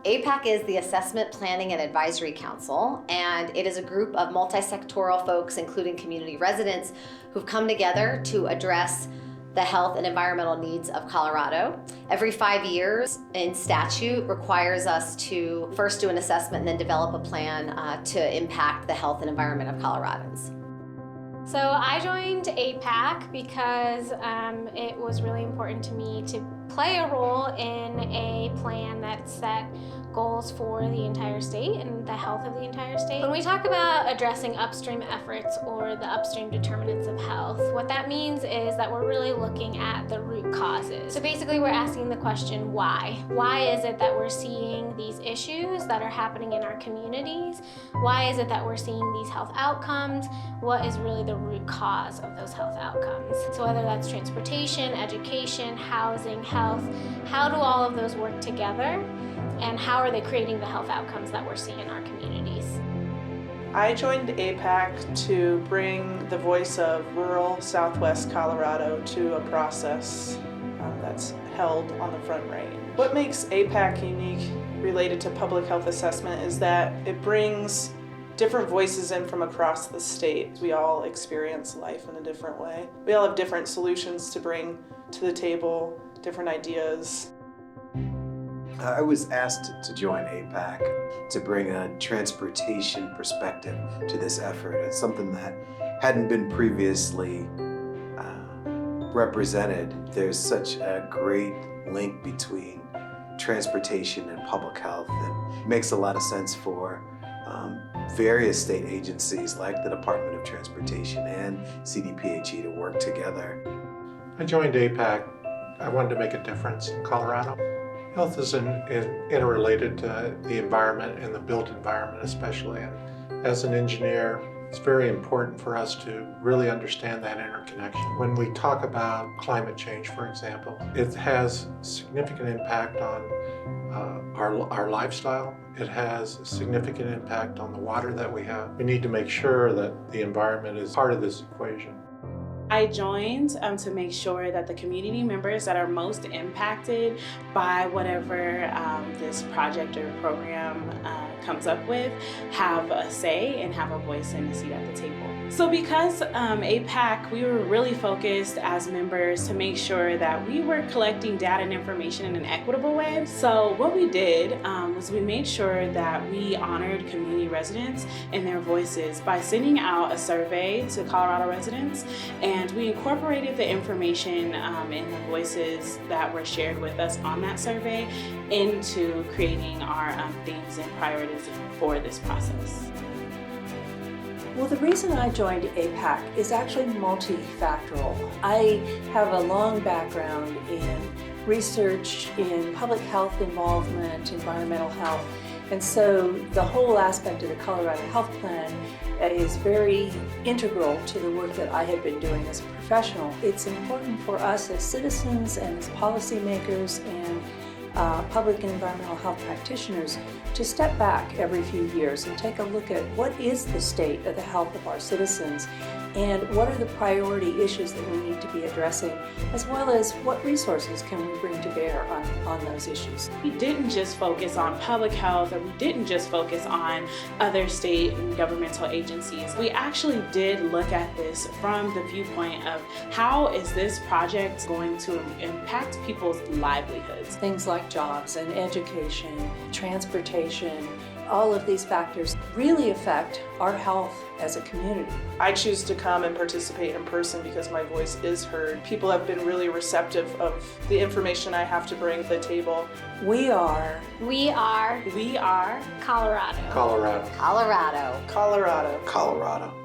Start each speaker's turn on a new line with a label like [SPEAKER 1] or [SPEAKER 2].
[SPEAKER 1] APAC is the Assessment, Planning, and Advisory Council, and it is a group of multi-sectoral folks, including community residents, who've come together to address the health and environmental needs of Colorado. Every 5 years in statute requires us to first do an assessment and then develop a plan to impact the health and environment of Coloradans.
[SPEAKER 2] So I joined APAC because it was really important to me to play a role in a plan that set goals for the entire state and the health of the entire state. When we talk about addressing upstream efforts or the upstream determinants of health, what that means is that we're really looking at the root causes. So basically we're asking the question, why? Why is it that we're seeing these issues that are happening in our communities? Why is it that we're seeing these health outcomes? What is really the root cause of those health outcomes? So whether that's transportation, education, housing, health, how do all of those work together? And how are they creating the health outcomes that we're seeing in our communities?
[SPEAKER 3] I joined APAC to bring the voice of rural Southwest Colorado to a process that's held on the Front Range. What makes APAC unique related to public health assessment is that it brings different voices in from across the state. We all experience life in a different way. We all have different solutions to bring to the table, different ideas.
[SPEAKER 4] I was asked to join APAC to bring a transportation perspective to this effort. It's something that hadn't been previously represented. There's such a great link between transportation and public health, and it makes a lot of sense for various state agencies like the Department of Transportation and CDPHE to work together.
[SPEAKER 5] I joined APAC. I wanted to make a difference in Colorado. Health is interrelated to the environment and the built environment especially. And as an engineer, it's very important for us to really understand that interconnection. When we talk about climate change, for example, it has significant impact on our lifestyle. It has a significant impact on the water that we have. We need to make sure that the environment is part of this equation.
[SPEAKER 6] I joined to make sure that the community members that are most impacted by whatever this project or program comes up with have a say and have a voice and a seat at the table. So because APAC, we were really focused as members to make sure that we were collecting data and information in an equitable way. So what we did was we made sure that we honored community residents and their voices by sending out a survey to Colorado residents, and we incorporated the information and the voices that were shared with us on that survey into creating our themes and priorities for this process.
[SPEAKER 7] Well, the reason I joined APAC is actually multifactorial. I have a long background in research in public health involvement, environmental health, and so the whole aspect of the Colorado Health Plan is very integral to the work that I have been doing as a professional. It's important for us as citizens and as policymakers and public and environmental health practitioners to step back every few years and take a look at what is the state of the health of our citizens and what are the priority issues that we need to be addressing, as well as what resources can we bring to bear on those issues.
[SPEAKER 6] We didn't just focus on public health, or we didn't just focus on other state and governmental agencies. We actually did look at this from the viewpoint of how is this project going to impact people's livelihoods.
[SPEAKER 7] Things like jobs and education, transportation, all of these factors really affect our health as a community.
[SPEAKER 3] I choose to come and participate in person because my voice is heard. People have been really receptive of the information I have to bring to the table.
[SPEAKER 7] We are
[SPEAKER 2] Colorado.
[SPEAKER 5] Colorado.
[SPEAKER 1] Colorado.
[SPEAKER 3] Colorado.
[SPEAKER 4] Colorado.